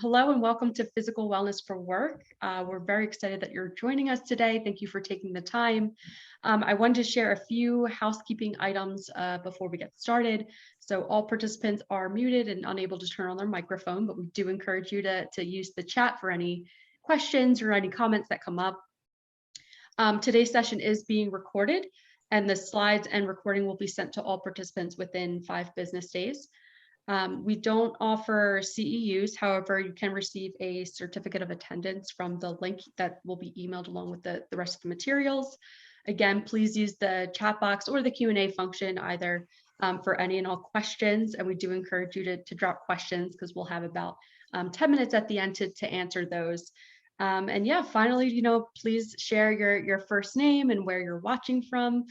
Hello and welcome to Physical Wellness for Work. We're very excited that you're joining us today. Thank you for taking the time. I wanted to share a few housekeeping items before we get started. So all participants are muted and unable to turn on their microphone, but we do encourage you to use the chat for any questions or any comments that come up. Today's session is being recorded, and the slides and recording will be sent to all participants within 5 business days. We don't offer CEUs, however, you can receive a certificate of attendance from the link that will be emailed along with the rest of the materials. Again, please use the chat box or the Q&A function either for any and all questions, and we do encourage you to drop questions because we'll have about 10 minutes at the end to answer those. And yeah, finally, please share your first name and where you're watching from.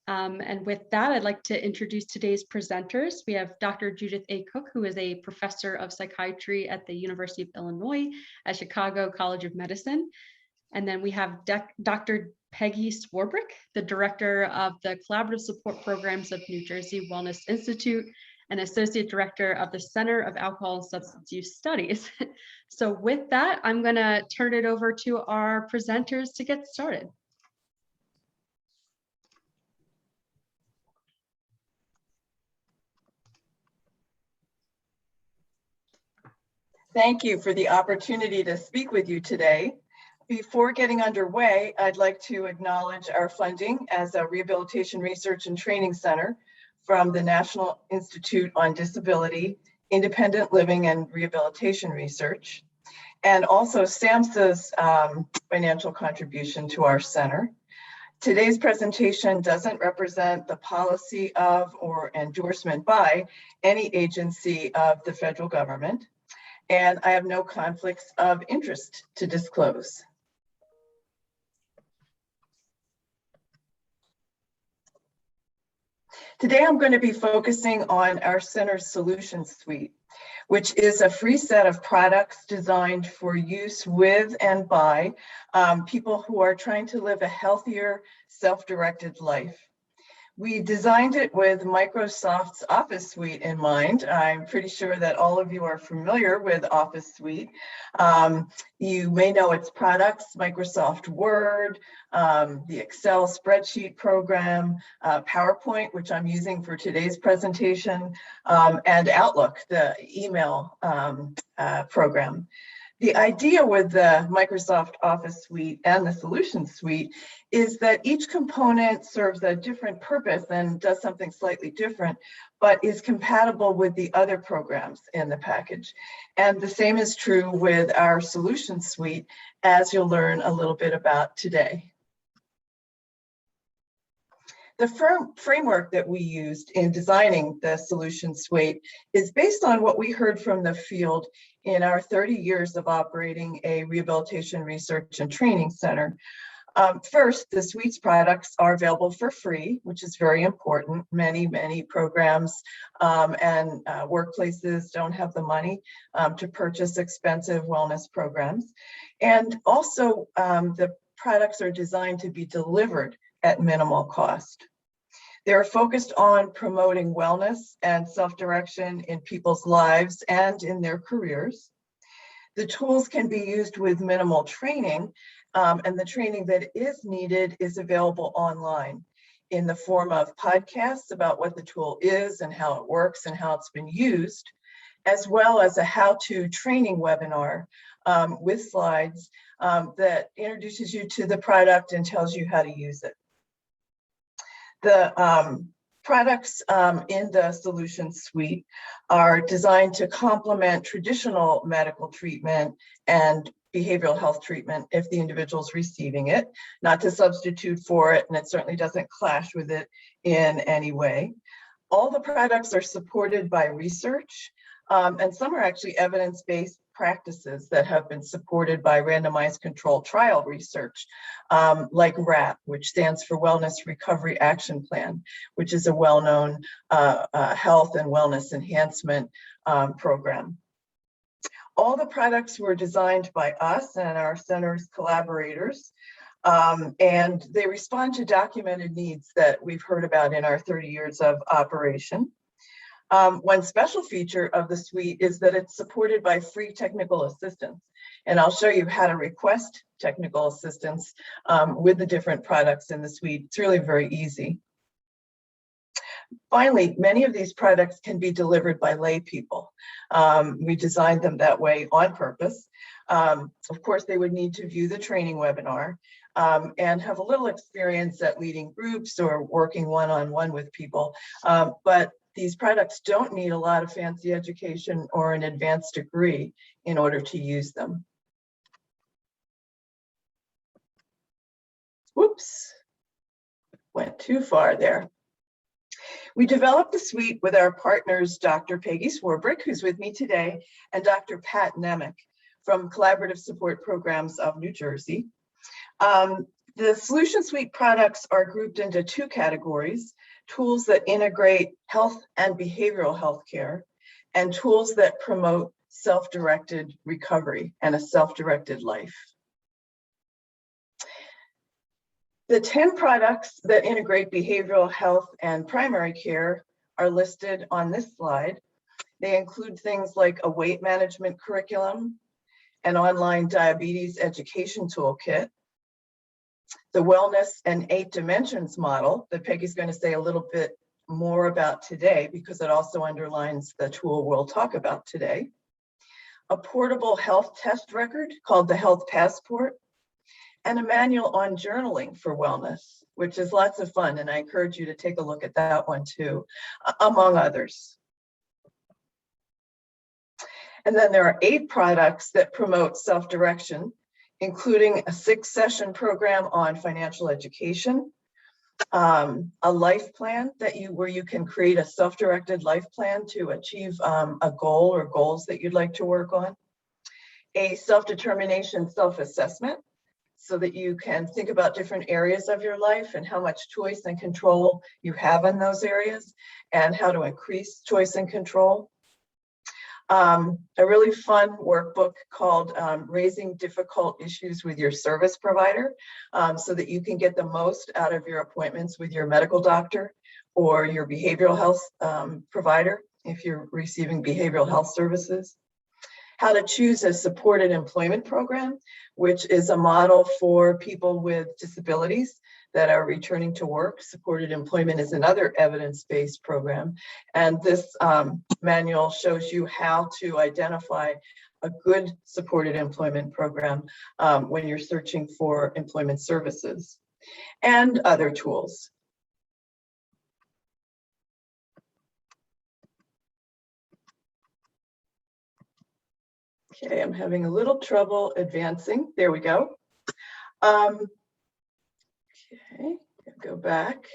And with that, I'd like to introduce today's presenters. We have Dr. Judith A. Cook, who is a professor of psychiatry at the University of Illinois at Chicago College of Medicine. And then we have Dr. Peggy Swarbrick, the director of the Collaborative Support Programs of New Jersey Wellness Institute and associate director of the Center of Alcohol and Substance Use Studies. So with that, I'm going to turn it over to our presenters to get started. Thank you for the opportunity to speak with you today. Before getting underway, I'd like to acknowledge our funding as a Rehabilitation Research and Training Center from the National Institute on Disability, Independent Living and Rehabilitation Research, and also SAMHSA's financial contribution to our center. Today's presentation doesn't represent the policy of or endorsement by any agency of the federal government, and I have no conflicts of interest to disclose. Today, I'm going to be focusing on our center's solution suite, which is a free set of products designed for use with and by people who are trying to live a healthier, self-directed life. We designed it with Microsoft's Office Suite in mind. I'm pretty sure that all of you are familiar with Office Suite. You may know its products: Microsoft Word, the Excel spreadsheet program, PowerPoint, which I'm using for today's presentation, and Outlook, the email program. The idea with the Microsoft Office Suite and the Solution Suite is that each component serves a different purpose and does something slightly different, but is compatible with the other programs in the package. And the same is true with our Solution Suite, as you'll learn a little bit about today. The framework that we used in designing the Solution Suite is based on what we heard from the field in our 30 years of operating a rehabilitation research and training center. First, the suite's products are available for free, which is very important. Many programs and workplaces don't have the money to purchase expensive wellness programs. And also, the products are designed to be delivered at minimal cost. They're focused on promoting wellness and self-direction in people's lives and in their careers. The tools can be used with minimal training, and the training that is needed is available online in the form of podcasts about what the tool is and how it works and how it's been used, as well as a how-to training webinar with slides that introduces you to the product and tells you how to use it. The products in the Solution Suite are designed to complement traditional medical treatment and behavioral health treatment if the individual's receiving it, not to substitute for it, and it certainly doesn't clash with it in any way. All the products are supported by research, and some are actually evidence-based practices that have been supported by randomized controlled trial research, like WRAP, which stands for Wellness Recovery Action Plan, which is a well-known health and wellness enhancement program. All the products were designed by us and our center's collaborators, and they respond to documented needs that we've heard about in our 30 years of operation. One special feature of the suite is that it's supported by free technical assistance. And I'll show you how to request technical assistance with the different products in the suite. It's really very easy. Finally, many of these products can be delivered by lay people. We designed them that way on purpose. Of course, they would need to view the training webinar and have a little experience at leading groups or working one-on-one with people. But these products don't need a lot of fancy education or an advanced degree in order to use them. Whoops, went too far there. We developed the suite with our partners, Dr. Peggy Swarbrick, who's with me today, and Dr. Pat Nemec from Collaborative Support Programs of New Jersey. The Solution Suite products are grouped into two categories: tools that integrate health and behavioral health care, and tools that promote self-directed recovery and a self-directed life. The 10 products that integrate behavioral health and primary care are listed on this slide. They include things like a weight management curriculum, an online diabetes education toolkit, the wellness and 8 dimensions model that Peggy's going to say a little bit more about today because it also underlines the tool we'll talk about today, a portable health test record called the Health Passport, and a manual on journaling for wellness, which is lots of fun. And I encourage you to take a look at that one too, among others. And then there are 8 products that promote self-direction, including a 6-session program on financial education, a life plan where you can create a self-directed life plan to achieve a goal or goals that you'd like to work on, a self-determination self-assessment, so that you can think about different areas of your life and how much choice and control you have in those areas and how to increase choice and control. A really fun workbook called Raising Difficult Issues with Your Service Provider, so that you can get the most out of your appointments with your medical doctor or your behavioral health provider if you're receiving behavioral health services. How to choose a supported employment program, which is a model for people with disabilities that are returning to work. Supported employment is another evidence-based program. And this manual shows you how to identify a good supported employment program when you're searching for employment services, and other tools. Okay, I'm having a little trouble advancing. There we go. Okay, go back.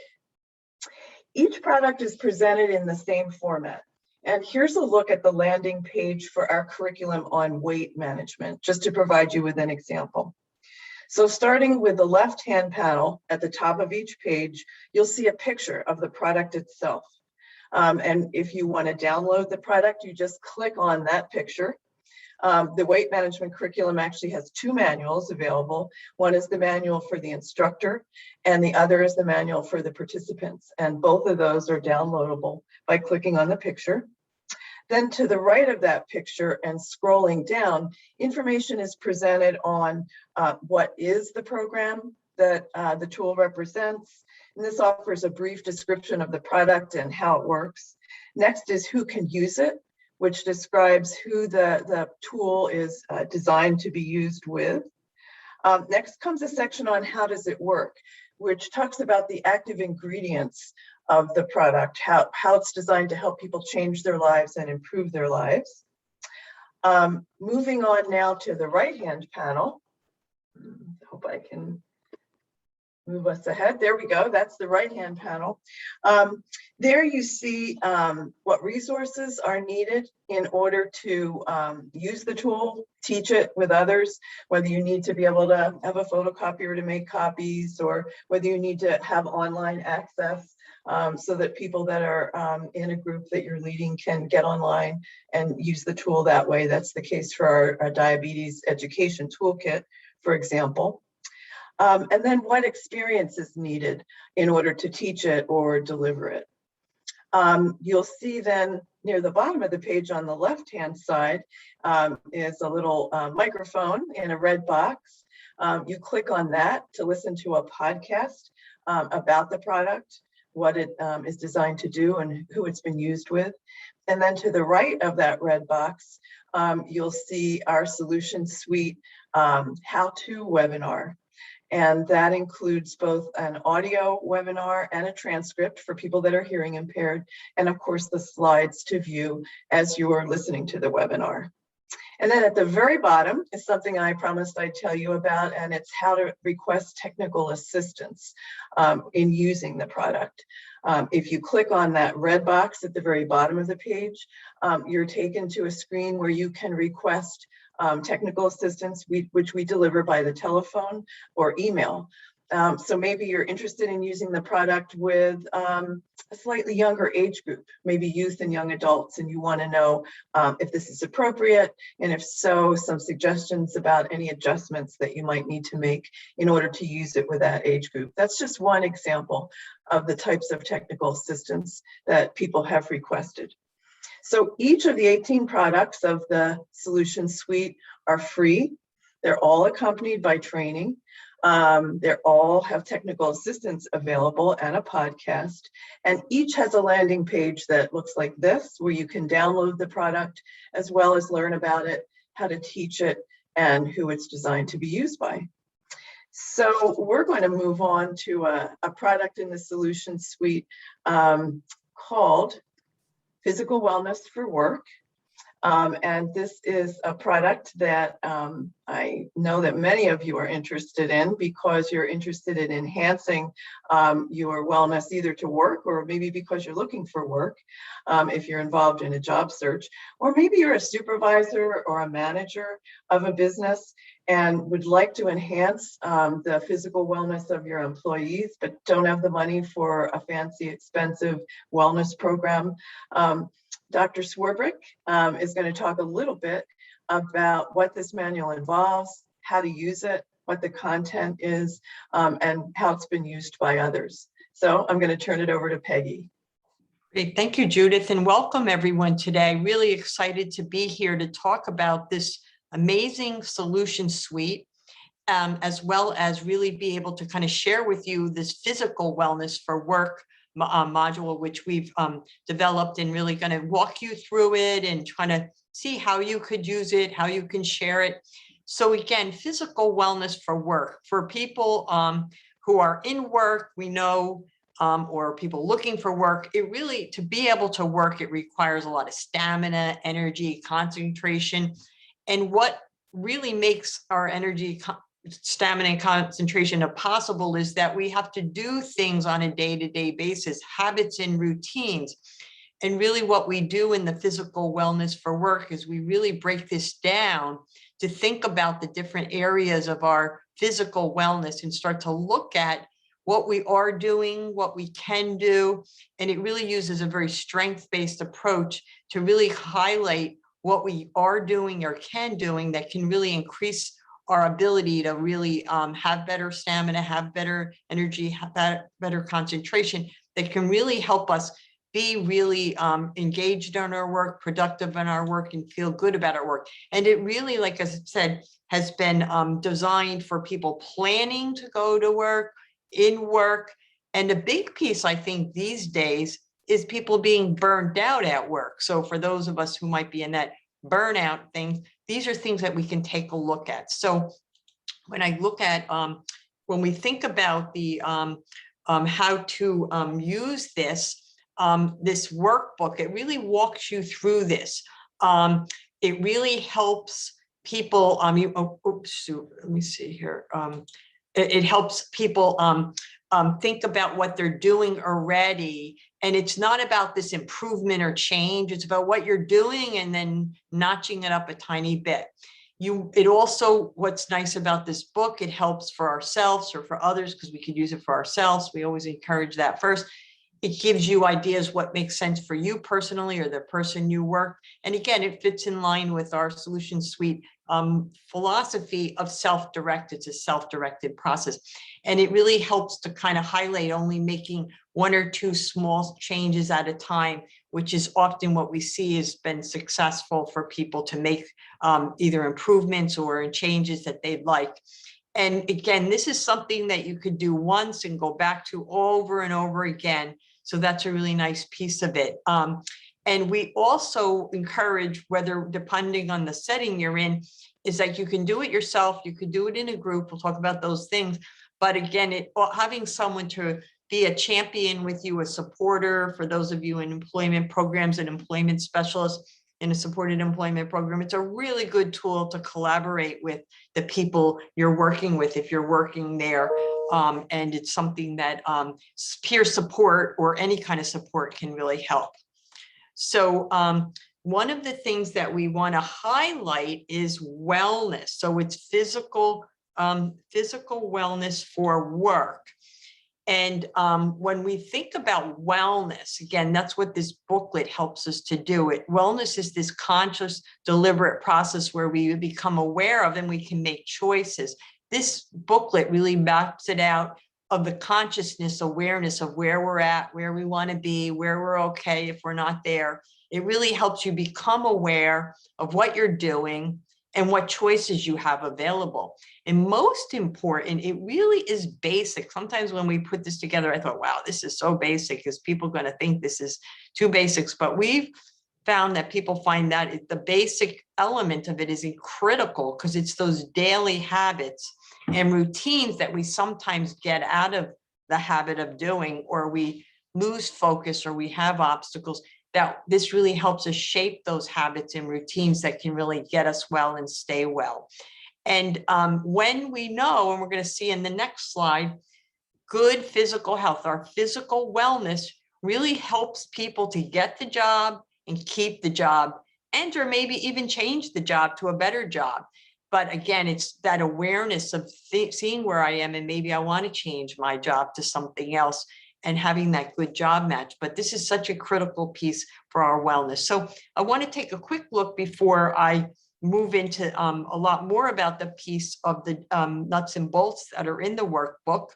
Each product is presented in the same format. And here's a look at the landing page for our curriculum on weight management, just to provide you with an example. So starting with the left-hand panel at the top of each page, you'll see a picture of the product itself. And if you want to download the product, you just click on that picture. The weight management curriculum actually has 2 manuals available. One is the manual for the instructor, and the other is the manual for the participants. And both of those are downloadable by clicking on the picture. Then to the right of that picture and scrolling down, information is presented on what is the program that the tool represents. And this offers a brief description of the product and how it works. Next is who can use it, which describes who the tool is designed to be used with. Next comes a section on how does it work, which talks about the active ingredients of the product, how it's designed to help people change their lives and improve their lives. Moving on now to the right-hand panel. Hope I can move us ahead. There we go. That's the right-hand panel. There you see what resources are needed in order to use the tool, teach it with others, whether you need to be able to have a photocopier to make copies, or whether you need to have online access so that people that are in a group that you're leading can get online and use the tool that way. That's the case for our diabetes education toolkit, for example. And then what experience is needed in order to teach it or deliver it. You'll see then near the bottom of the page on the left-hand side is a little microphone in a red box. You click on that to listen to a podcast about the product, what it is designed to do and who it's been used with. And then to the right of that red box, you'll see our solution suite how-to webinar. And that includes both an audio webinar and a transcript for people that are hearing impaired, and of course the slides to view as you are listening to the webinar. And then at the very bottom is something I promised I'd tell you about, and it's how to request technical assistance in using the product. If you click on that red box at the very bottom of the page, you're taken to a screen where you can request technical assistance, which we deliver by the telephone or email. So maybe you're interested in using the product with a slightly younger age group, maybe youth and young adults, and you want to know if this is appropriate, and if so, some suggestions about any adjustments that you might need to make in order to use it with that age group. That's just one example of the types of technical assistance that people have requested. So each of the 18 products of the solution suite are free. They're all accompanied by training. They all have technical assistance available and a podcast. And each has a landing page that looks like this, where you can download the product as well as learn about it, how to teach it, and who it's designed to be used by. So we're going to move on to a product in the solution suite called Physical Wellness for Work. And this is a product that I know that many of you are interested in, because you're interested in enhancing your wellness either to work, or maybe because you're looking for work, if you're involved in a job search, or maybe you're a supervisor or a manager of a business and would like to enhance the physical wellness of your employees, but don't have the money for a fancy, expensive wellness program. Dr. Swarbrick is going to talk a little bit about what this manual involves, how to use it, what the content is, and how it's been used by others. So I'm going to turn it over to Peggy. Great. Thank you, Judith, and welcome everyone today. Really excited to be here to talk about this amazing solution suite, as well as really be able to kind of share with you this physical wellness for work module, which we've developed, and really going to walk you through it and trying to see how you could use it, how you can share it. So again, physical wellness for work, for people who are in work, we know, or people looking for work, it really, to be able to work, it requires a lot of stamina, energy, concentration. And what really makes our energy, stamina, and concentration possible is that we have to do things on a day-to-day basis, habits and routines. And really what we do in the physical wellness for work is we really break this down to think about the different areas of our physical wellness and start to look at what we are doing, what we can do. And it really uses a very strength-based approach to really highlight what we are doing or can doing that can really increase our ability to really have better stamina, have better energy, have better concentration, that can really help us be really engaged in our work, productive in our work, and feel good about our work. And it really, like I said, has been designed for people planning to go to work, in work. And a big piece, I think, these days is people being burned out at work. So for those of us who might be in that burnout thing, these are things that we can take a look at. So when I look at, when we think about the how to use this, this workbook, it really walks you through this. It really helps people, let me see here. It helps people think about what they're doing already. And it's not about this improvement or change. It's about what you're doing and then notching it up a tiny bit. It also, what's nice about this book, it helps for ourselves or for others, because we could use it for ourselves. We always encourage that first. It gives you ideas what makes sense for you personally or the person you work. And again, it fits in line with our solution suite philosophy of self-directed. It's a self-directed process. And it really helps to kind of highlight only making 1 or 2 small changes at a time, which is often what we see has been successful for people to make either improvements or changes that they'd like. And again, this is something that you could do once and go back to over and over again. So that's a really nice piece of it. And we also encourage, whether depending on the setting you're in, is that you can do it yourself, you could do it in a group, we'll talk about those things. But again, having someone to be a champion with you, a supporter, for those of you in employment programs and employment specialists in a supported employment program, it's a really good tool to collaborate with the people you're working with if you're working there. And it's something that peer support or any kind of support can really help. So one of the things that we want to highlight is wellness. So it's physical wellness for work. And when we think about wellness, again, that's what this booklet helps us to do. Wellness is this conscious, deliberate process where we become aware of and we can make choices. This booklet really maps it out of the consciousness, awareness of where we're at, where we want to be, where we're okay if we're not there. It really helps you become aware of what you're doing and what choices you have available. And most important, it really is basic. Sometimes when we put this together, I thought, wow, this is so basic. Is people going to think this is too basics? But we've found that people find that the basic element of it is critical, because it's those daily habits and routines that we sometimes get out of the habit of doing, or we lose focus, or we have obstacles, that this really helps us shape those habits and routines that can really get us well and stay well. And when we know, and we're going to see in the next slide, good physical health, our physical wellness really helps people to get the job and keep the job, and or maybe even change the job to a better job. But again, it's that awareness of seeing where I am, and maybe I want to change my job to something else, and having that good job match. But this is such a critical piece for our wellness. So I want to take a quick look before I move into a lot more about the piece of the nuts and bolts that are in the workbook.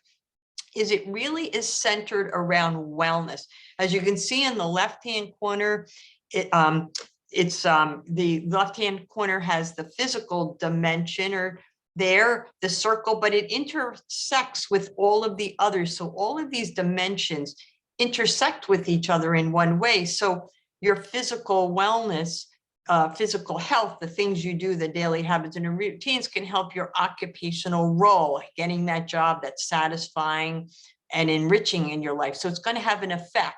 Is it really is centered around wellness. As you can see in the left-hand corner, the left-hand corner has the physical dimension, or there, the circle, but it intersects with all of the others. So all of these dimensions intersect with each other in one way. So your physical wellness, physical health, the things you do, the daily habits and routines can help your occupational role, getting that job that's satisfying and enriching in your life. So it's going to have an effect.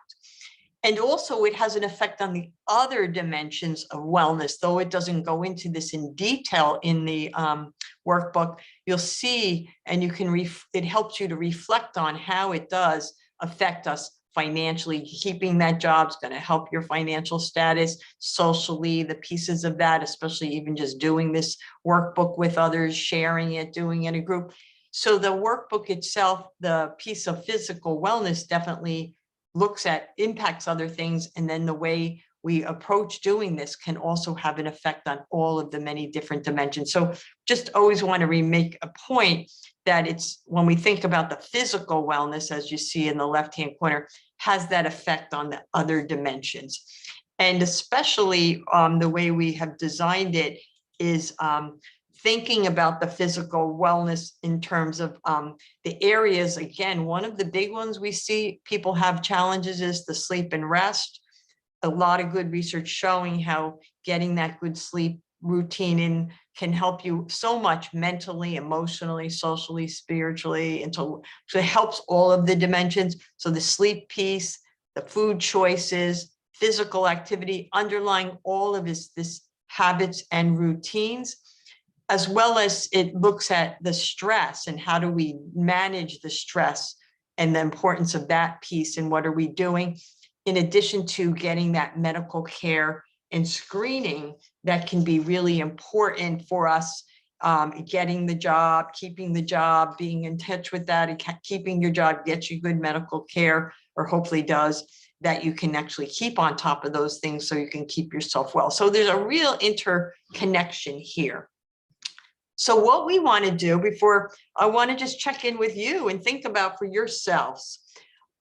And also it has an effect on the other dimensions of wellness, though it doesn't go into this in detail in the workbook. You'll see, and you can, it helps you to reflect on how it does affect us financially. Keeping that job is going to help your financial status, socially, the pieces of that, especially even just doing this workbook with others, sharing it, doing it in a group. So the workbook itself, the piece of physical wellness, definitely impacts other things. And then the way we approach doing this can also have an effect on all of the many different dimensions. So just always want to remake a point that it's, when we think about the physical wellness, as you see in the left-hand corner, has that effect on the other dimensions. And especially the way we have designed it is thinking about the physical wellness in terms of the areas. Again, one of the big ones we see people have challenges is the sleep and rest. A lot of good research showing how getting that good sleep routine in can help you so much mentally, emotionally, socially, spiritually, and so it helps all of the dimensions. So the sleep piece, the food choices, physical activity, underlying all of this habits and routines, as well as it looks at the stress and how do we manage the stress and the importance of that piece and what are we doing, in addition to getting that medical care and screening that can be really important for us, getting the job, keeping the job, being in touch with that, and keeping your job gets you good medical care or hopefully does, that you can actually keep on top of those things so you can keep yourself well. So there's a real interconnection here. So what we want to do before, I want to just check in with you and think about for yourselves.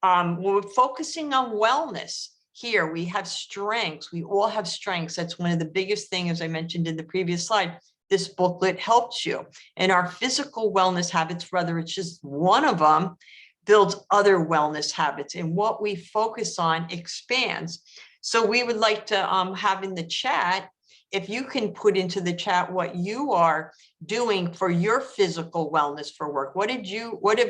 We're focusing on wellness here. We have strengths. We all have strengths. That's one of the biggest things, as I mentioned in the previous slide. This booklet helps you. And our physical wellness habits, whether it's just one of them, builds other wellness habits. And what we focus on expands. So we would like to have in the chat, if you can put into the chat what you are doing for your physical wellness for work. What have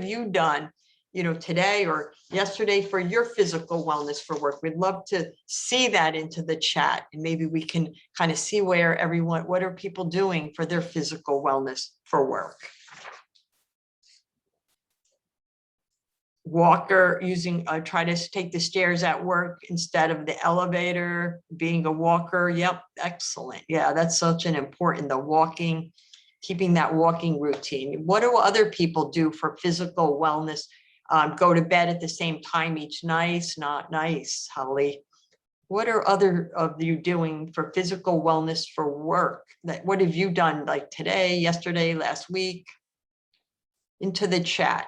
you done, today or yesterday for your physical wellness for work? We'd love to see that into the chat, and maybe we can kind of see what are people doing for their physical wellness for work. Walker using, try to take the stairs at work instead of the elevator, being a walker. Yep, excellent. Yeah, that's such an important, the walking, keeping that walking routine. What do other people do for physical wellness? Go to bed at the same time each night. Not nice, Holly. What are other of you doing for physical wellness for work? What have you done like today, yesterday, last week? Into the chat.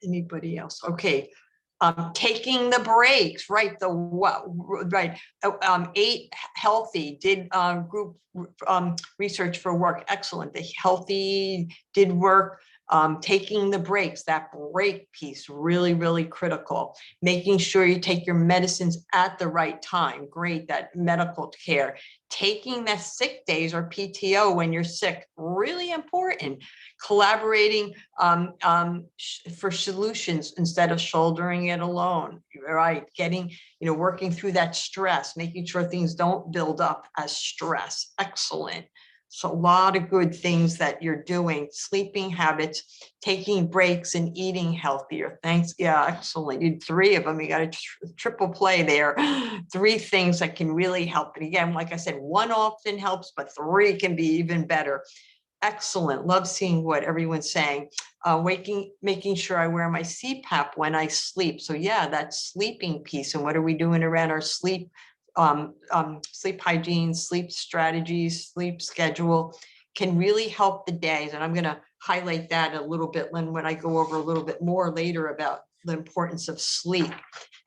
Anybody else? Okay. Taking the breaks, right? Ate healthy, did group research for work. Excellent. The healthy did work. Taking the breaks, that break piece, really, really critical. Making sure you take your medicines at the right time. Great, that medical care. Taking the sick days or PTO when you're sick, really important. Collaborating for solutions instead of shouldering it alone, right? Getting, working through that stress, making sure things don't build up as stress. Excellent. So a lot of good things that you're doing. Sleeping habits, taking breaks, and eating healthier. Thanks. Yeah, excellent. You did 3 of them. You got a triple play there. 3 things that can really help. And again, like I said, 1 often helps, but 3 can be even better. Excellent. Love seeing what everyone's saying. Making sure I wear my CPAP when I sleep. So yeah, that sleeping piece. And what are we doing around our sleep? Sleep hygiene, sleep strategies, sleep schedule can really help the days. And I'm going to highlight that a little bit, Lynn, when I go over a little bit more later about the importance of sleep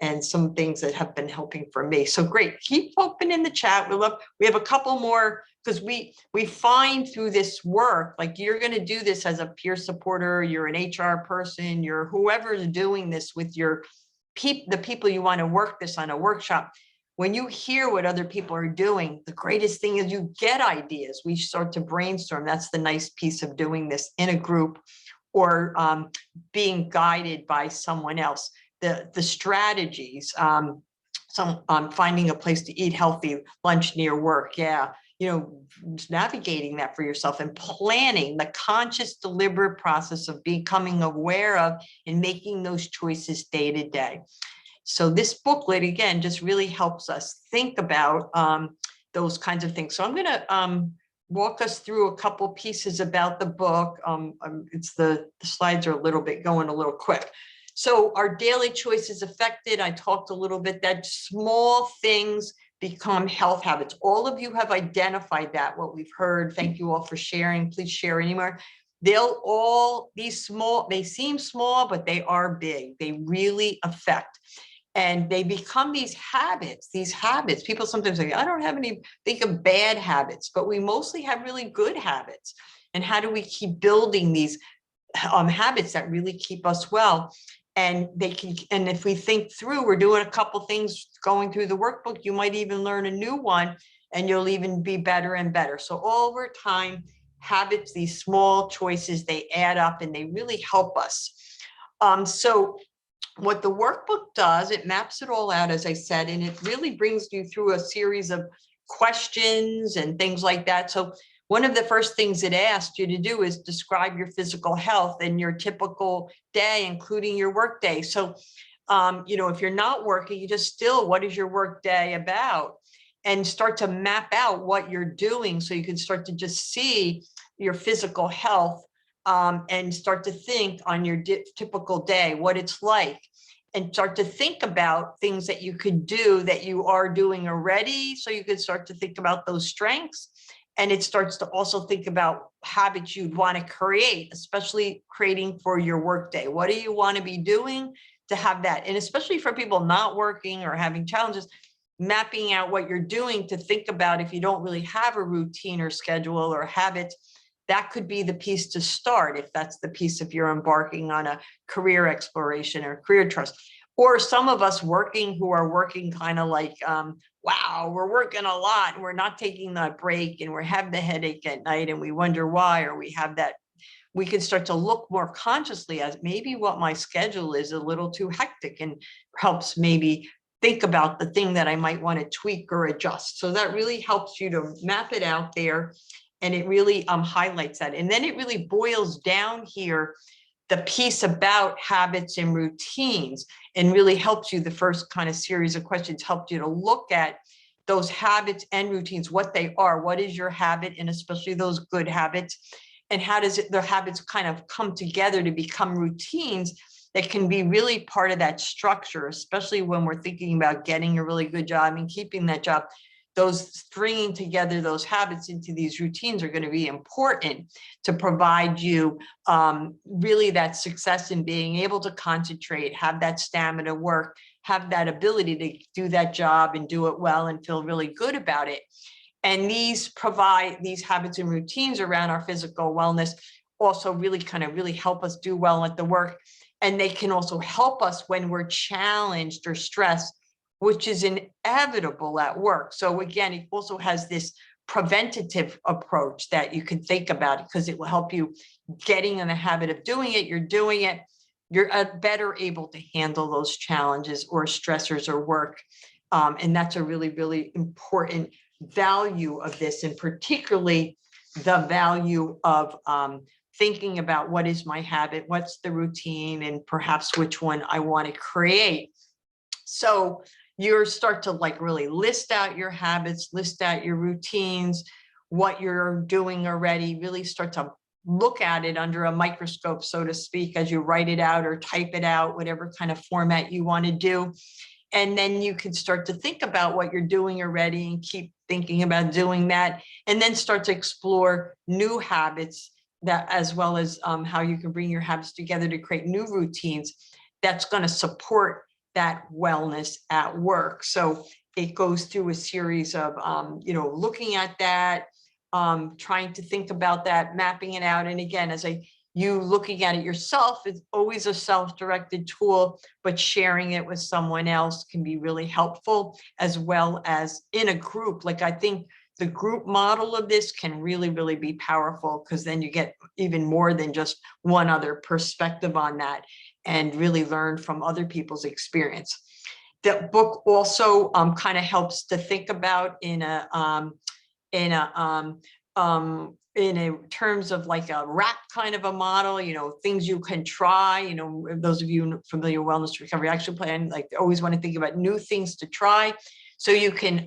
and some things that have been helping for me. So great. Keep open in the chat. We have a couple more, because we find through this work, like you're going to do this as a peer supporter, you're an HR person, you're whoever's doing this with the people you want to work this on a workshop. When you hear what other people are doing, the greatest thing is you get ideas. We start to brainstorm. That's the nice piece of doing this in a group or being guided by someone else. The strategies, finding a place to eat healthy lunch near work. Yeah. Navigating that for yourself and planning the conscious, deliberate process of becoming aware of and making those choices day to day. So this booklet, again, just really helps us think about those kinds of things. So I'm going to walk us through a couple pieces about the book. It's the slides are going a little quick. So our daily choices affected. I talked a little bit that small things become health habits. All of you have identified that, what we've heard. Thank you all for sharing. Please share anymore. They'll all be small. They seem small, but they are big. They really affect. And they become these habits. People sometimes say, I don't have any, think of bad habits, but we mostly have really good habits. And how do we keep building these habits that really keep us well? And and if we think through, we're doing a couple things going through the workbook, you might even learn a new one and you'll even be better and better. So over time, habits, these small choices, they add up and they really help us. So what the workbook does, it maps it all out, as I said, and it really brings you through a series of questions and things like that. So one of the first things it asked you to do is describe your physical health and your typical day, including your work day. So, if you're not working, you just what is your work day about? And start to map out what you're doing so you can start to just see your physical health and start to think on your typical day what it's like, and start to think about things that you could do that you are doing already. So you could start to think about those strengths. And it starts to also think about habits you'd want to create, especially creating for your workday. What do you want to be doing to have that? And especially for people not working or having challenges, mapping out what you're doing to think about if you don't really have a routine or schedule or habits, that could be the piece to start, if that's the piece, if you're embarking on a career exploration or career trust. Or some of us working who are working kind of like, wow, we're working a lot and we're not taking that break and we have the headache at night and we wonder why, or we have that. We can start to look more consciously as maybe what my schedule is a little too hectic, and helps maybe think about the thing that I might want to tweak or adjust. So that really helps you to map it out there. And it really highlights that. And then it really boils down here, the piece about habits and routines, and really helps you. The first kind of series of questions helped you to look at those habits and routines, what they are, what is your habit, and especially those good habits, and how does the habits kind of come together to become routines that can be really part of that structure, especially when we're thinking about getting a really good job and keeping that job. Those stringing together those habits into these routines are going to be important to provide you really that success in being able to concentrate, have that stamina work, have that ability to do that job and do it well and feel really good about it. And these habits and routines around our physical wellness also really help us do well at the work. And they can also help us when we're challenged or stressed, which is inevitable at work. So again, it also has this preventative approach that you can think about, because it will help you getting in the habit of doing it. You're doing it, you're better able to handle those challenges or stressors or work. And that's a really, really important value of this, and particularly the value of thinking about what is my habit, what's the routine, and perhaps which one I want to create. So you start to really list out your habits, list out your routines, what you're doing already, really start to look at it under a microscope, so to speak, as you write it out or type it out, whatever kind of format you want to do. And then you can start to think about what you're doing already and keep thinking about doing that, and then start to explore new habits, that as well as how you can bring your habits together to create new routines that's going to support that wellness at work. So it goes through a series of, looking at that, trying to think about that, mapping it out. And again, you looking at it yourself is always a self-directed tool, but sharing it with someone else can be really helpful, as well as in a group. Like, I think the group model of this can really, really be powerful, because then you get even more than just one other perspective on that, and really learn from other people's experience. The book also kind of helps to think about in terms of like a wrap kind of a model, things you can try. Those of you familiar with Wellness Recovery Action Plan, like, they always want to think about new things to try. So you can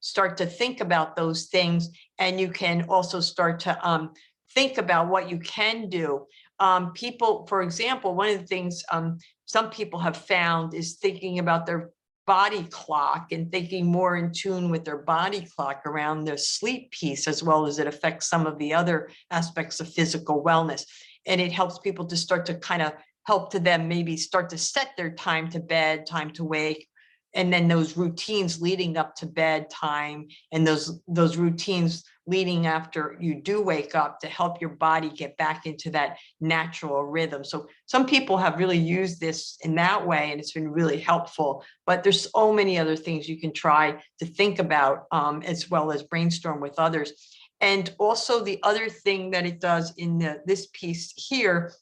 start to think about those things, and you can also start to think about what you can do. People, for example, one of the things some people have found is thinking about their body clock and thinking more in tune with their body clock around their sleep piece, as well as it affects some of the other aspects of physical wellness. And it helps people to start to kind of help to them maybe start to set their time to bed, time to wake, and then those routines leading up to bedtime, and those routines leading after you do wake up, to help your body get back into that natural rhythm. So some people have really used this in that way, and it's been really helpful. But there's so many other things you can try to think about, as well as brainstorm with others. And also the other thing that it does in this piece here,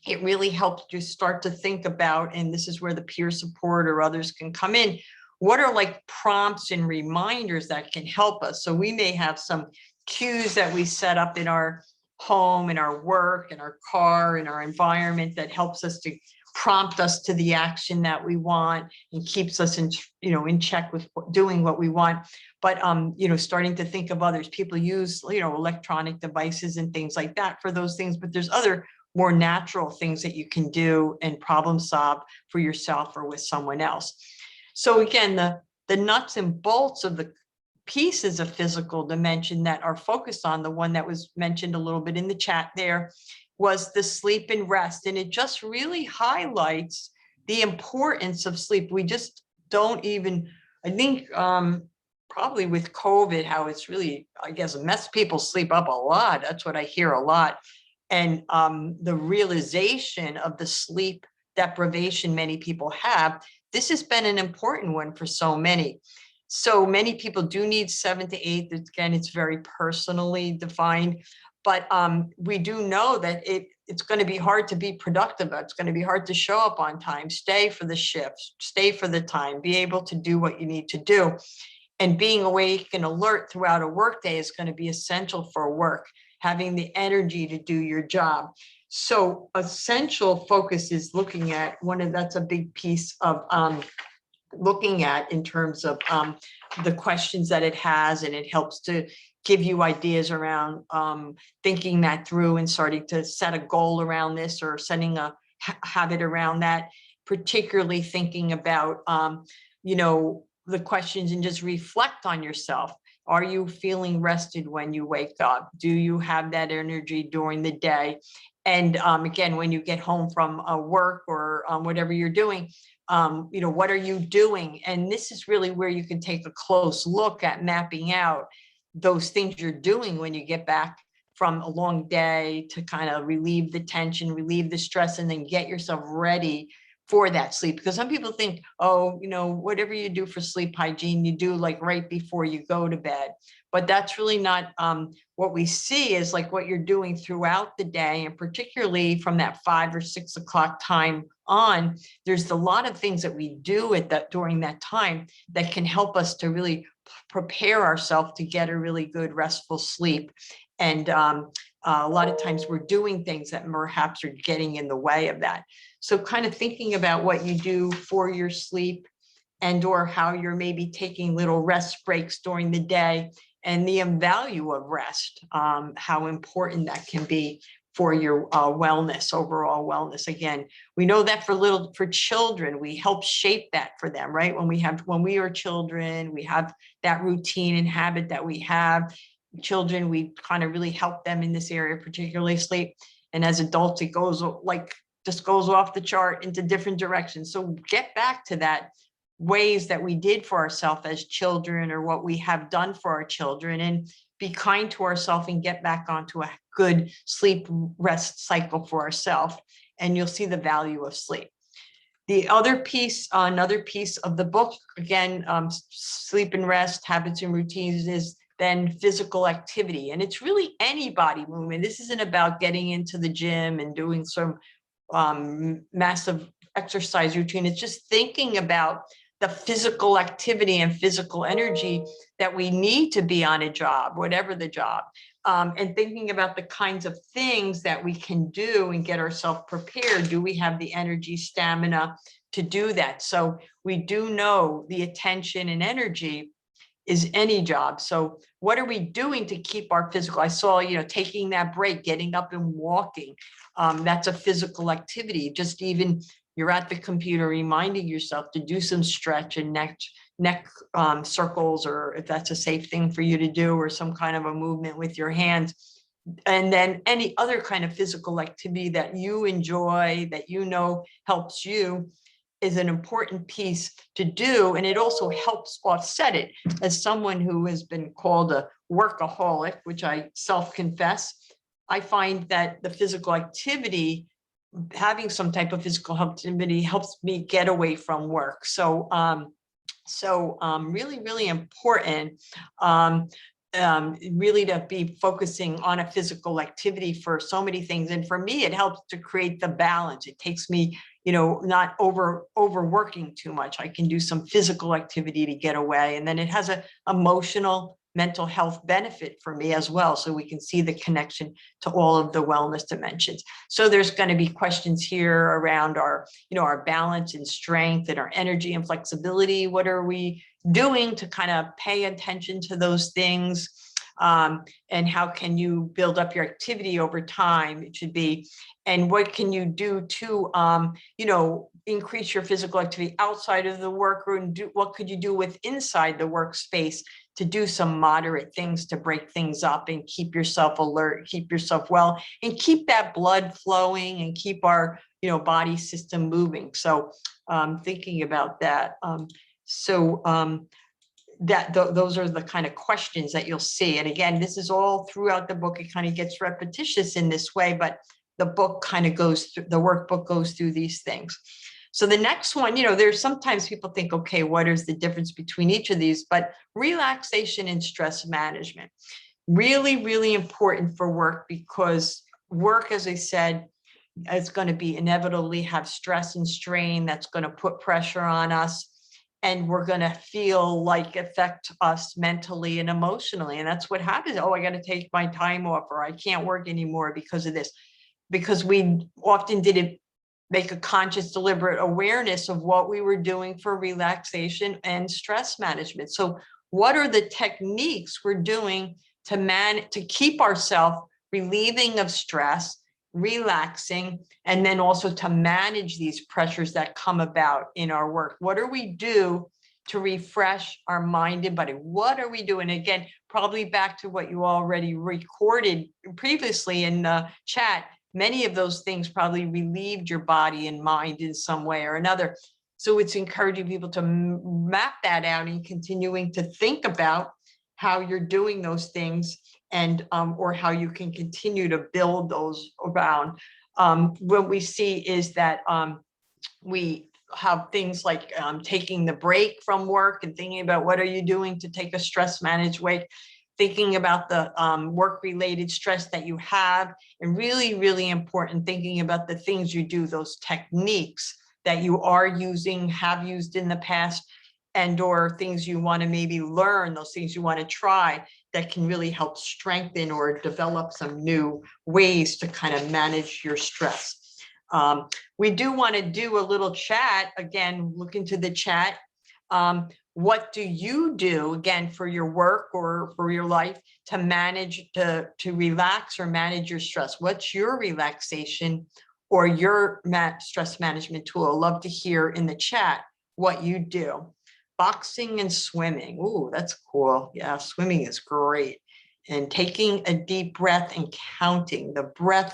it really helps you start to think about, and this is where the peer support or others can come in, what are like prompts and reminders that can help us. So we may have some cues that we set up in our home, in our work, in our car, in our environment, that helps us to prompt us to the action that we want and keeps us in, in check with doing what we want. But, starting to think of others. People use, electronic devices and things like that for those things, but there's other more natural things that you can do and problem solve for yourself or with someone else. So again, the nuts and bolts of the pieces of physical dimension that are focused on, the one that was mentioned a little bit in the chat there, was the sleep and rest. And it just really highlights the importance of sleep. We just don't even, I think, probably with COVID, how it's really, I guess, messed people's sleep up a lot. That's what I hear a lot. And the realization of the sleep deprivation many people have, this has been an important one for so many. So many people do need 7 to 8. Again, it's very personally defined, but we do know that it's going to be hard to be productive. It's going to be hard to show up on time, stay for the shifts, stay for the time, be able to do what you need to do. And being awake and alert throughout a workday is going to be essential for work, having the energy to do your job. So essential focus is looking at that's a big piece of looking at in terms of the questions that it has, and it helps to give you ideas around thinking that through and starting to set a goal around this or setting a habit around that, particularly thinking about, the questions and just reflect on yourself. Are you feeling rested when you wake up? Do you have that energy during the day? And again, when you get home from work or whatever you're doing, what are you doing? And this is really where you can take a close look at mapping out those things you're doing when you get back from a long day to kind of relieve the tension, relieve the stress, and then get yourself ready for that sleep. Because some people think, whatever you do for sleep hygiene, you do like right before you go to bed. But that's really not what we see is like what you're doing throughout the day, and particularly from that 5 or 6 o'clock time on. There's a lot of things that we do during that time that can help us to really prepare ourselves to get a really good restful sleep. And a lot of times we're doing things that perhaps are getting in the way of that. So kind of thinking about what you do for your sleep and or how you're maybe taking little rest breaks during the day, and the value of rest, how important that can be for your wellness, overall wellness. Again, we know that for children, we help shape that for them, right? When we are children, we have that routine and habit that we have. Children, we kind of really help them in this area, particularly sleep. And as adults, it goes just goes off the chart into different directions. So get back to that ways that we did for ourselves as children, or what we have done for our children, and be kind to ourselves and get back onto a good sleep rest cycle for ourselves. And you'll see the value of sleep. The other piece, another piece of the book, again, sleep and rest, habits and routines, is then physical activity. And it's really any body movement. This isn't about getting into the gym and doing some massive exercise routine. It's just thinking about the physical activity and physical energy that we need to be on a job, whatever the job, and thinking about the kinds of things that we can do and get ourselves prepared. Do we have the energy, stamina to do that? So we do know the attention and energy is any job. So what are we doing to keep our physical? I saw, taking that break, getting up and walking. That's a physical activity. Just even you're at the computer, reminding yourself to do some stretch and neck circles, or if that's a safe thing for you to do, or some kind of a movement with your hands. And then any other kind of physical activity that you enjoy, that helps you, is an important piece to do. And it also helps offset it. As someone who has been called a workaholic, which I self-confess, I find that the physical activity, having some type of physical activity, helps me get away from work. So really, really important, really to be focusing on a physical activity for so many things. And for me, it helps to create the balance. It takes me, not overworking too much. I can do some physical activity to get away. And then it has a emotional mental health benefit for me as well. So we can see the connection to all of the wellness dimensions. So there's going to be questions here around our, our balance and strength and our energy and flexibility. What are we doing to kind of pay attention to those things? And how can you build up your activity over time? It should be, and what can you do to, increase your physical activity outside of the workroom? What could you do with inside the workspace to do some moderate things to break things up and keep yourself alert, keep yourself well, and keep that blood flowing and keep our, body system moving. So thinking about that. Those are the kind of questions that you'll see. And again, this is all throughout the book. It kind of gets repetitious in this way, but the book kind of goes through, the workbook goes through these things. So the next one, there's sometimes people think, okay, what is the difference between each of these? But relaxation and stress management, really, really important for work, because work, as I said, is going to be inevitably have stress and strain that's going to put pressure on us. And we're going to feel like affect us mentally and emotionally. And that's what happens. Oh, I got to take my time off, or I can't work anymore because of this. Because we often didn't make a conscious, deliberate awareness of what we were doing for relaxation and stress management. So what are the techniques we're doing to keep ourselves relieving of stress, relaxing, and then also to manage these pressures that come about in our work? What do we do to refresh our mind and body? What are we doing? Again, probably back to what you already recorded previously in the chat. Many of those things probably relieved your body and mind in some way or another. So it's encouraging people to map that out and continuing to think about how you're doing those things, and or how you can continue to build those around. What we see is that we have things like taking the break from work and thinking about what are you doing to take a stress managed break, thinking about the work-related stress that you have, and really, really important, thinking about the things you do, those techniques that you are using, have used in the past, and or things you want to maybe learn, those things you want to try that can really help strengthen or develop some new ways to kind of manage your stress. We do want to do a little chat. Again, look into the chat. What do you do, again, for your work or for your life to manage, to relax or manage your stress? What's your relaxation or your stress management tool? I'd love to hear in the chat what you do. Boxing and swimming. Ooh, that's cool. Yeah, swimming is great. And taking a deep breath and counting the breath,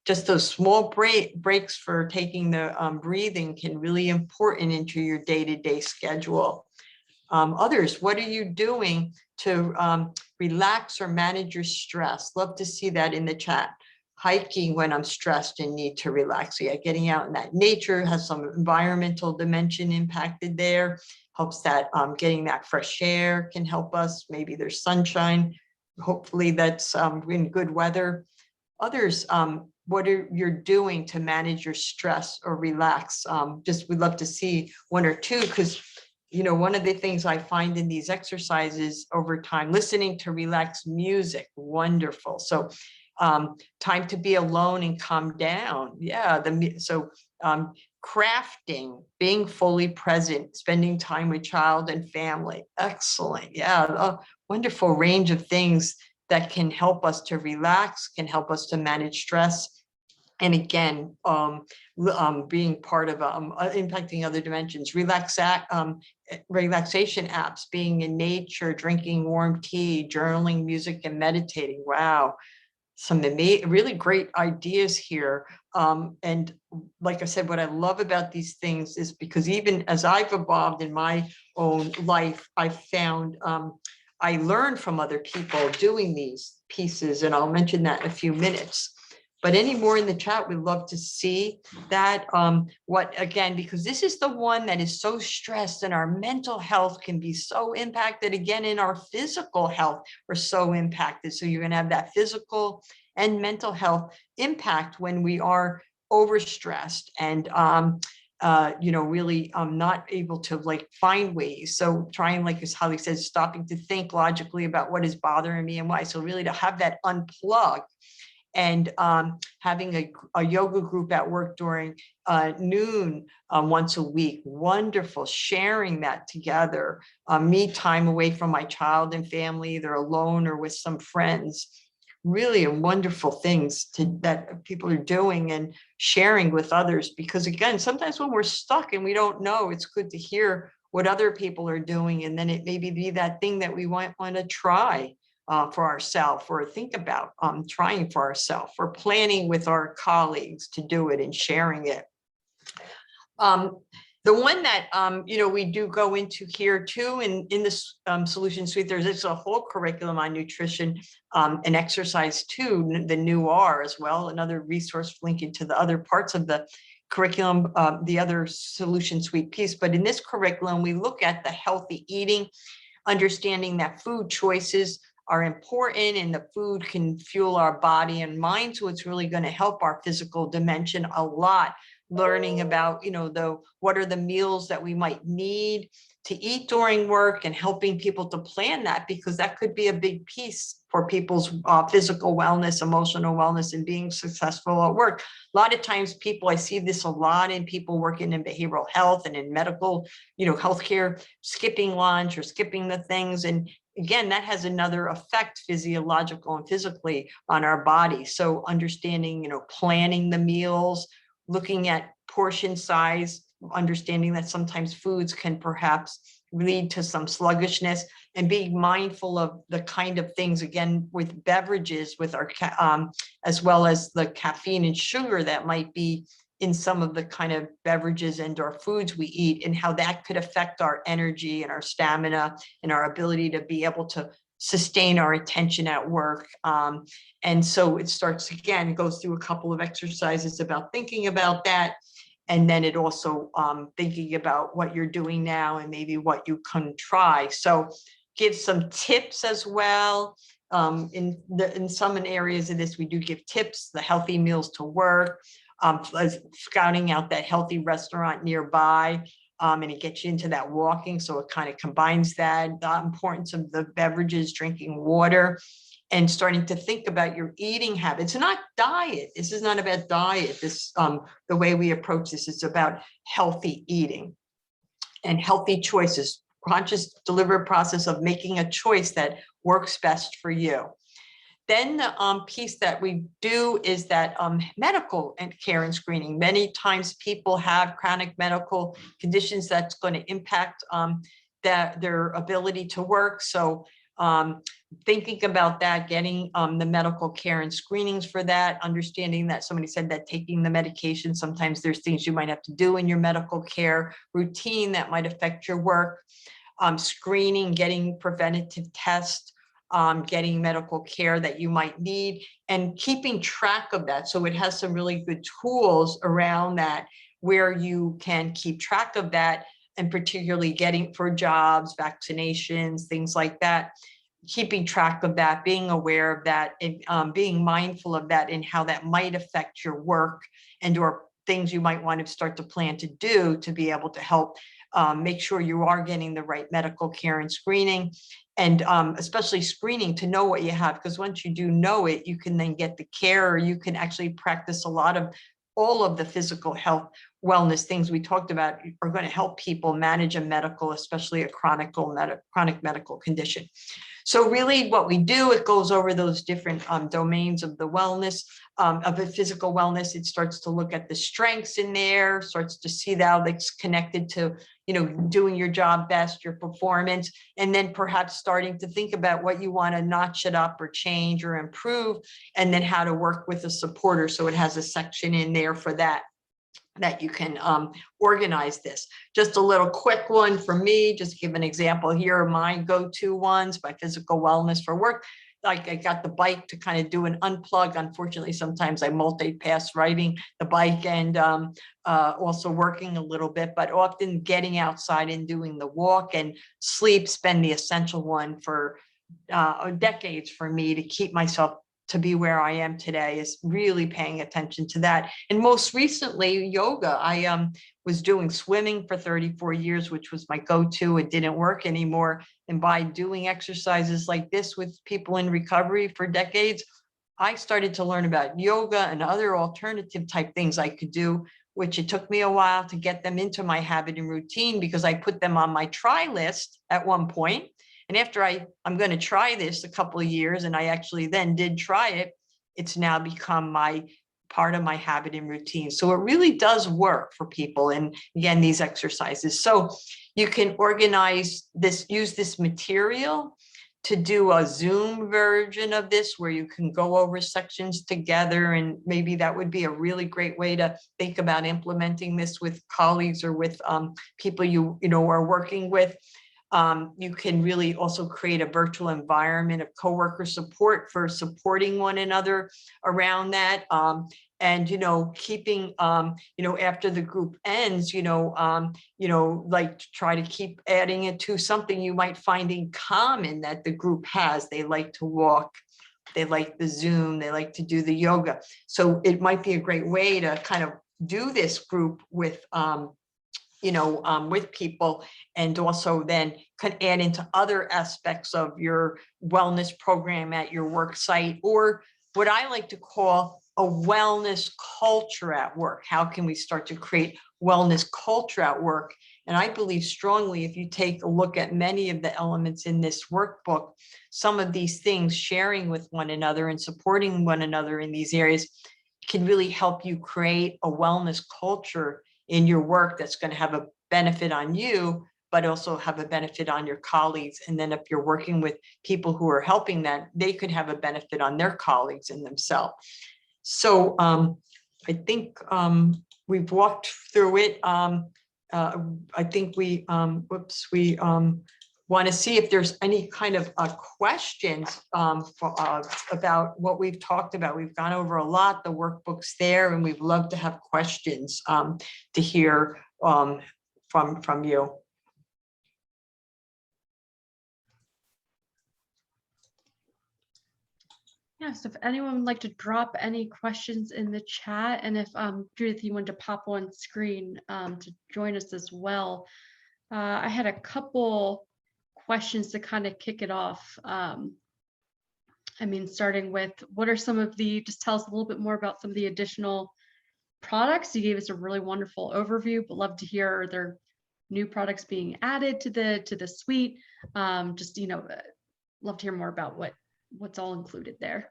just those small breaks for taking the breathing can really important into your day-to-day schedule. Others, what are you doing to relax or manage your stress? Love to see that in the chat. Hiking when I'm stressed and need to relax. So yeah, getting out in that nature has some environmental dimension impacted there. Helps that getting that fresh air can help us. Maybe there's sunshine. Hopefully that's in good weather. Others, what are you doing to manage your stress or relax? Just we'd love to see one or two, because one of the things I find in these exercises over time, listening to relaxed music, wonderful. So time to be alone and calm down. Yeah. Crafting, being fully present, spending time with child and family. Excellent. Yeah. A wonderful range of things that can help us to relax, can help us to manage stress. And again, being part of impacting other dimensions, relaxation apps, being in nature, drinking warm tea, journaling, music, and meditating. Wow. Some really great ideas here. And like I said, what I love about these things is because even as I've evolved in my own life, I found I learned from other people doing these pieces, and I'll mention that in a few minutes. But any more in the chat, we'd love to see that. Again, because this is the one that is so stressed, and our mental health can be so impacted. Again, in our physical health, we're so impacted. So you're going to have that physical and mental health impact when we are overstressed. And really not able to like find ways. So trying, like as Holly says, stopping to think logically about what is bothering me and why. So really to have that unplug, and having a yoga group at work during noon once a week. Wonderful, sharing that together. Me time away from my child and family, either alone or with some friends. Really wonderful things that people are doing and sharing with others, because again, sometimes when we're stuck and we don't know, it's good to hear what other people are doing, and then it maybe be that thing that we want to try for ourselves, or think about trying for ourselves, or planning with our colleagues to do it and sharing it. The one that we do go into here too, in this solution suite, there's a whole curriculum on nutrition and exercise too, the new R as well, another resource linking to the other parts of the curriculum, the other solution suite piece. But in this curriculum, we look at the healthy eating, understanding that food choices are important and the food can fuel our body and mind. So it's really going to help our physical dimension a lot. Learning about, what are the meals that we might need to eat during work, and helping people to plan that, because that could be a big piece for people's physical wellness, emotional wellness, and being successful at work. A lot of times I see this a lot in people working in behavioral health and in medical, healthcare, skipping lunch or skipping the things. And again, that has another effect, physiological and physically, on our body. So understanding, planning the meals, looking at portion size, understanding that sometimes foods can perhaps lead to some sluggishness, and being mindful of the kind of things, again, with beverages, with our as well as the caffeine and sugar that might be in some of the kind of beverages and or foods we eat, and how that could affect our energy and our stamina and our ability to be able to sustain our attention at work. And so it starts, again, it goes through a couple of exercises about thinking about that. And then it also thinking about what you're doing now and maybe what you can try. So give some tips as well. In some areas of this, we do give tips, the healthy meals to work, scouting out that healthy restaurant nearby. And it gets you into that walking. So it kind of combines that, the importance of the beverages, drinking water, and starting to think about your eating habits. Not diet. This is not about diet. The way we approach this is about healthy eating and healthy choices, conscious, deliberate process of making a choice that works best for you. Then the piece that we do is that medical care and screening. Many times people have chronic medical conditions that's going to impact their ability to work. So thinking about that, getting the medical care and screenings for that, understanding that somebody said that taking the medication, sometimes there's things you might have to do in your medical care routine that might affect your work, screening, getting preventative tests, getting medical care that you might need, and keeping track of that. So it has some really good tools around that where you can keep track of that, and particularly getting for jobs, vaccinations, things like that, keeping track of that, being aware of that, and being mindful of that and how that might affect your work and or things you might want to start to plan to do to be able to help make sure you are getting the right medical care and screening. And especially screening to know what you have, because once you do know it, you can then get the care, or you can actually practice a lot of all of the physical health wellness things we talked about are going to help people manage a medical, especially a chronic medical condition. So really what we do, it goes over those different domains of the wellness, of the physical wellness. It starts to look at the strengths in there, starts to see how that's connected to, doing your job best, your performance, and then perhaps starting to think about what you want to notch it up or change or improve, and then how to work with a supporter. So it has a section in there for that you can organize this. Just a little quick one for me, just to give an example. Here are my go-to ones, my physical wellness for work. Like I got the bike to kind of do an unplug. Unfortunately, sometimes I multitask riding the bike and also working a little bit, but often getting outside and doing the walk. And sleep's been the essential one for decades for me to keep myself to be where I am today is really paying attention to that. And most recently, yoga. I was doing swimming for 34 years, which was my go-to. It didn't work anymore. And by doing exercises like this with people in recovery for decades, I started to learn about yoga and other alternative type things I could do, which it took me a while to get them into my habit and routine because I put them on my try list at one point. And after I'm going to try this a couple of years, and I actually then did try it, it's now become my part of my habit and routine. So it really does work for people. And again, these exercises. So you can organize this, use this material to do a Zoom version of this where you can go over sections together. And maybe that would be a really great way to think about implementing this with colleagues or with people you know are working with. You can really also create a virtual environment of coworker support for supporting one another around that. And, you know, keeping, you know, after the group ends, like try to keep adding it to something you might find in common that the group has. They like to walk, they like the Zoom, they like to do the yoga. So it might be a great way to kind of do this group with, with people, and also then could add into other aspects of your wellness program at your work site, or what I like to call a wellness culture at work. How can we start to create wellness culture at work? And I believe strongly, if you take a look at many of the elements in this workbook, some of these things, sharing with one another and supporting one another in these areas, can really help you create a wellness culture in your work that's going to have a benefit on you, but also have a benefit on your colleagues. And then if you're working with people who are helping that, they could have a benefit on their colleagues and themselves. So I think we've walked through it. I think we want to see if there's any kind of questions about what we've talked about. We've gone over a lot, the workbook's there, and we'd love to have questions to hear from you. Yes, if anyone would like to drop any questions in the chat, and if Judith, you want to pop on screen to join us as well. I had a couple questions to kind of kick it off. Starting with, what are some of the, just tell us a little bit more about some of the additional products. You gave us a really wonderful overview, but love to hear, are there new products being added to the suite? Love to hear more about what's all included there.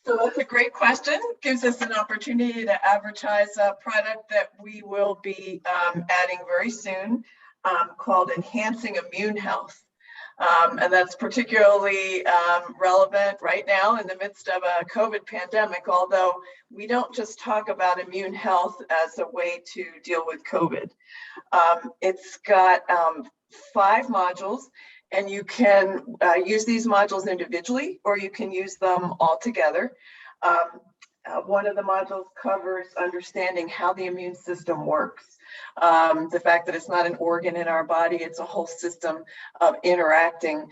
So that's a great question. Gives us an opportunity to advertise a product that we will be adding very soon called Enhancing Immune Health. And that's particularly relevant right now in the midst of a COVID pandemic, although we don't just talk about immune health as a way to deal with COVID. It's got 5 modules, and you can use these modules individually, or you can use them all together. One of the modules covers understanding how the immune system works. The fact that it's not an organ in our body, it's a whole system of interacting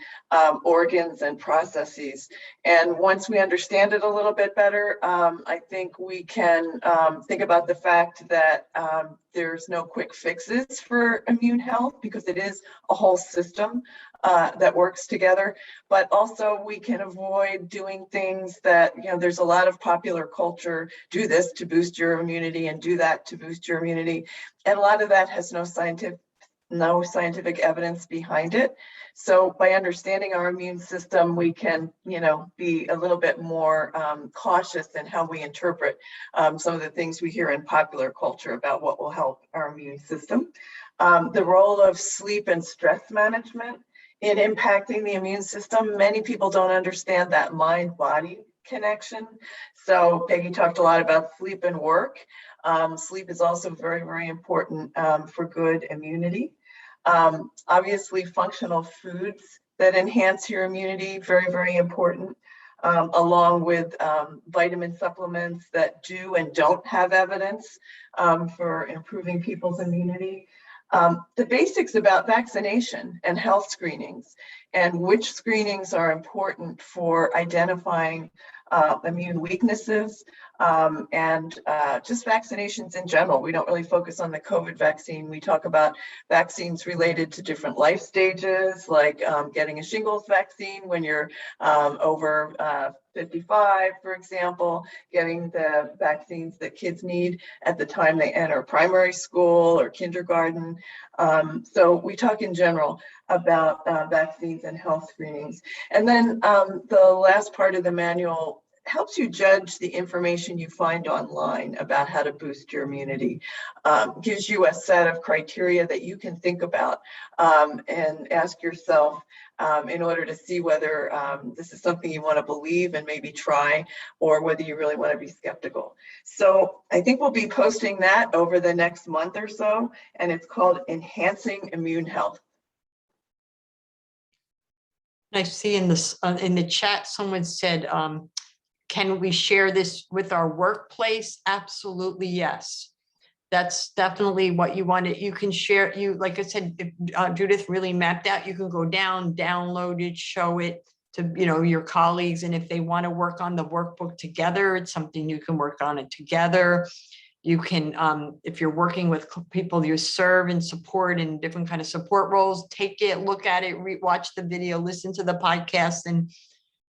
organs and processes. And once we understand it a little bit better, I think we can think about the fact that there's no quick fixes for immune health, because it is a whole system that works together. But also we can avoid doing things that, there's a lot of popular culture, do this to boost your immunity and do that to boost your immunity. And a lot of that has no scientific evidence behind it. So by understanding our immune system, we can, be a little bit more cautious in how we interpret some of the things we hear in popular culture about what will help our immune system. The role of sleep and stress management in impacting the immune system. Many people don't understand that mind-body connection. So Peggy talked a lot about sleep and work. Sleep is also very, very important for good immunity. Obviously, functional foods that enhance your immunity, very, very important, along with vitamin supplements that do and don't have evidence for improving people's immunity. The basics about vaccination and health screenings. and which screenings are important for identifying immune weaknesses and just vaccinations in general. We don't really focus on the COVID vaccine. We talk about vaccines related to different life stages, like getting a shingles vaccine when you're over 55, for example, getting the vaccines that kids need at the time they enter primary school or kindergarten. So we talk in general about vaccines and health screenings. And then the last part of the manual helps you judge the information you find online about how to boost your immunity, gives you a set of criteria that you can think about and ask yourself in order to see whether this is something you want to believe and maybe try, or whether you really want to be skeptical. So I think we'll be posting that over the next month or so, and it's called Enhancing Immune Health. I see in this in the chat, someone said, can we share this with our workplace? Absolutely, yes. That's definitely what you want. You can share, like I said, if Judith really mapped out, you can go down, download it, show it to your colleagues. And if they want to work on the workbook together, it's something you can work on it together. You can, if you're working with people you serve and support in different kind of support roles, take it, look at it, watch the video, listen to the podcast, and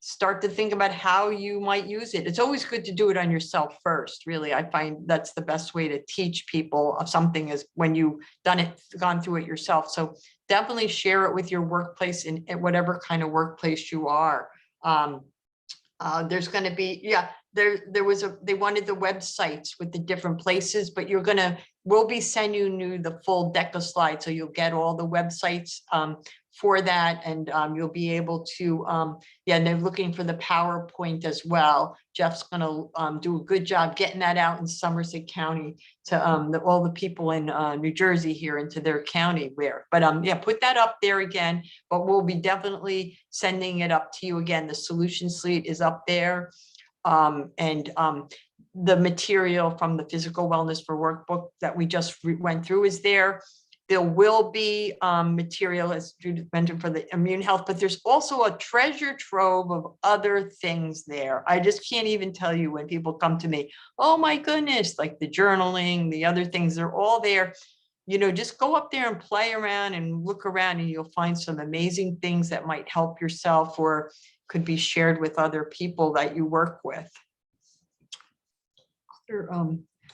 start to think about how you might use it. It's always good to do it on yourself first. Really, I find that's the best way to teach people of something, is when you've gone through it yourself. So definitely share it with your workplace in whatever kind of workplace you are. There's going to be, they wanted the websites with the different places, but we'll be sending you the full deck of slides. So you'll get all the websites for that, and you'll be able to, and they're looking for the PowerPoint as well. Jeff's going to do a good job getting that out in Somerset County to all the people in New Jersey here into their county put that up there again, but we'll be definitely sending it up to you again. The solution suite is up there. The material from the Physical Wellness for Workbook that we just went through is there. There will be material, as Judith mentioned, for the immune health, but there's also a treasure trove of other things there. I just can't even tell you when people come to me, oh my goodness, like the journaling, the other things, they're all there. Just go up there and play around and look around, and you'll find some amazing things that might help yourself or could be shared with other people that you work with.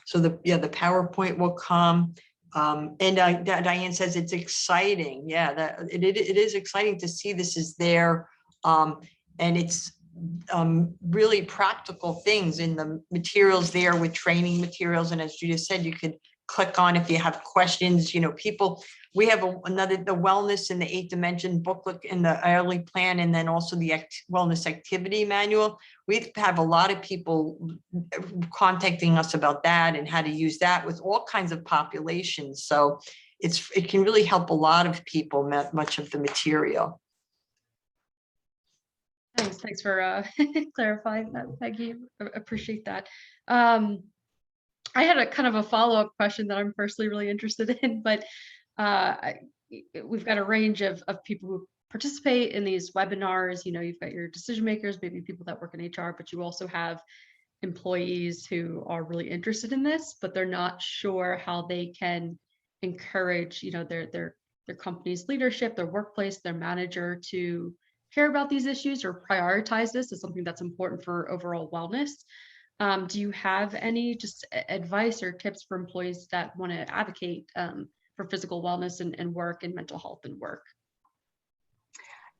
So the PowerPoint will come. And Diane says it's exciting. Yeah, that it is exciting to see this is there. And it's really practical things in the materials there with training materials. And as Judith said, you could click on if you have questions. We have the wellness in the 8 dimension booklet in the early plan, and then also the wellness activity manual. We have a lot of people contacting us about that and how to use that with all kinds of populations. So it can really help a lot of people, much of the material. Thanks for clarifying that, Peggy. Appreciate that. I had a kind of a follow-up question that I'm personally really interested in, but we've got a range of people who participate in these webinars. You've got your decision makers, maybe people that work in HR, but you also have employees who are really interested in this, but they're not sure how they can encourage, their company's leadership, their workplace, their manager to care about these issues or prioritize this as something that's important for overall wellness. Do you have any just advice or tips for employees that want to advocate for physical wellness and work and mental health and work?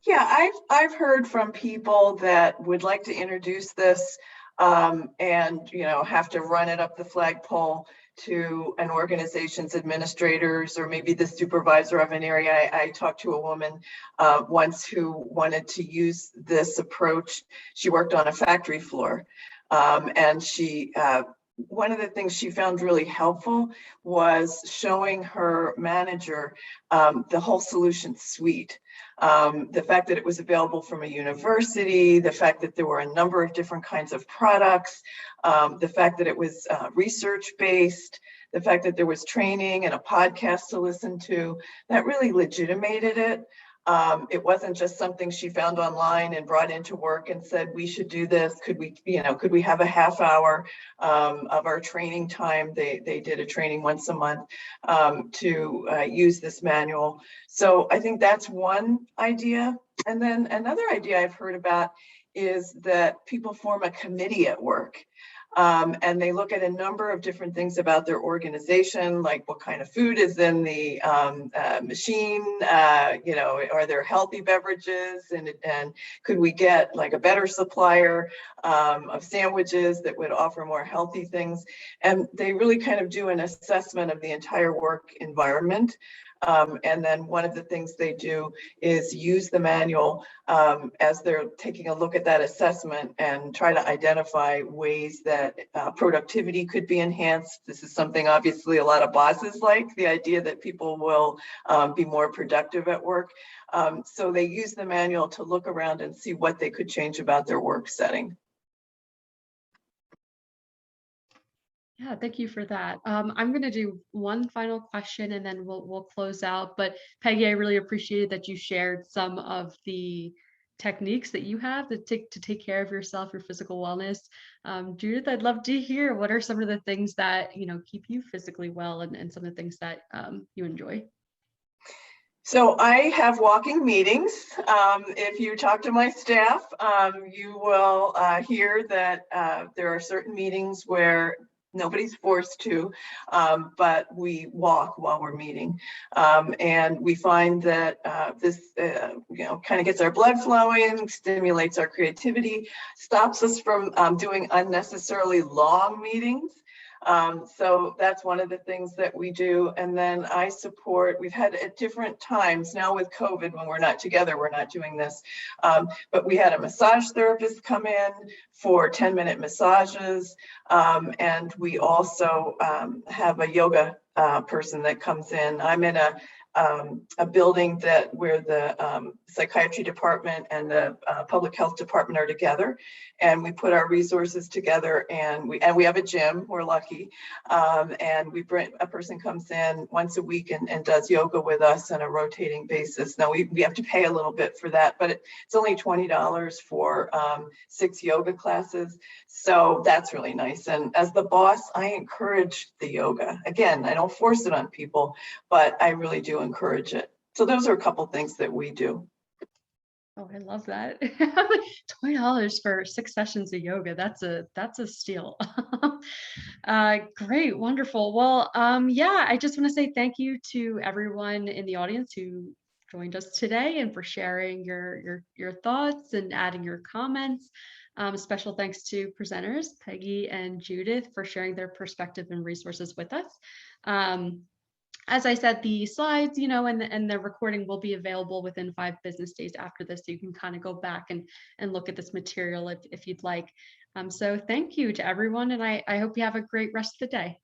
Yeah, I've heard from people that would like to introduce this and have to run it up the flagpole to an organization's administrators or maybe the supervisor of an area. I talked to a woman once who wanted to use this approach. She worked on a factory floor, and one of the things she found really helpful was showing her manager the whole solution suite. The fact that it was available from a university, the fact that there were a number of different kinds of products, the fact that it was research-based, the fact that there was training and a podcast to listen to, that really legitimated it. It wasn't just something she found online and brought into work and said, we should do this. Could we have a half hour of our training time? They did a training once a month to use this manual. So I think that's one idea. And then another idea I've heard about is that people form a committee at work. And they look at a number of different things about their organization, like what kind of food is in the machine, are there healthy beverages, and could we get like a better supplier of sandwiches that would offer more healthy things? And they really kind of do an assessment of the entire work environment. And then one of the things they do is use the manual as they're taking a look at that assessment and try to identify ways that productivity could be enhanced. This is something obviously a lot of bosses like, the idea that people will be more productive at work. So they use the manual to look around and see what they could change about their work setting. Yeah, thank you for that. I'm going to do one final question and then we'll close out. But Peggy, I really appreciated that you shared some of the techniques that you have to take care of yourself, your physical wellness. Judith, I'd love to hear what are some of the things that keep you physically well, and some of the things that you enjoy. So I have walking meetings. If you talk to my staff, you will hear that there are certain meetings where nobody's forced to, but we walk while we're meeting. And we find that this kind of gets our blood flowing, stimulates our creativity, stops us from doing unnecessarily long meetings. So that's one of the things that we do. And then I support, we've had at different times now with COVID, when we're not together, we're not doing this. But we had a massage therapist come in for 10-minute massages. And we also have a yoga person that comes in. I'm in a building where the psychiatry department and the public health department are together, and we put our resources together, and we have a gym. We're lucky, and a person comes in once a week and does yoga with us on a rotating basis. Now we have to pay a little bit for that, but it's only $20 for 6 yoga classes. So that's really nice. And as the boss, I encourage the yoga. Again, I don't force it on people, but I really do encourage it. So those are a couple things that we do. Oh, I love that. $20 for 6 sessions of yoga. That's a steal. Great, wonderful. Well, yeah, I just want to say thank you to everyone in the audience who joined us today and for sharing your thoughts and adding your comments. Special thanks to presenters Peggy and Judith for sharing their perspective and resources with us. As I said, the slides, and the recording will be available within 5 business days after this. So you can kind of go back and look at this material if you'd like. So thank you to everyone, and I hope you have a great rest of the day.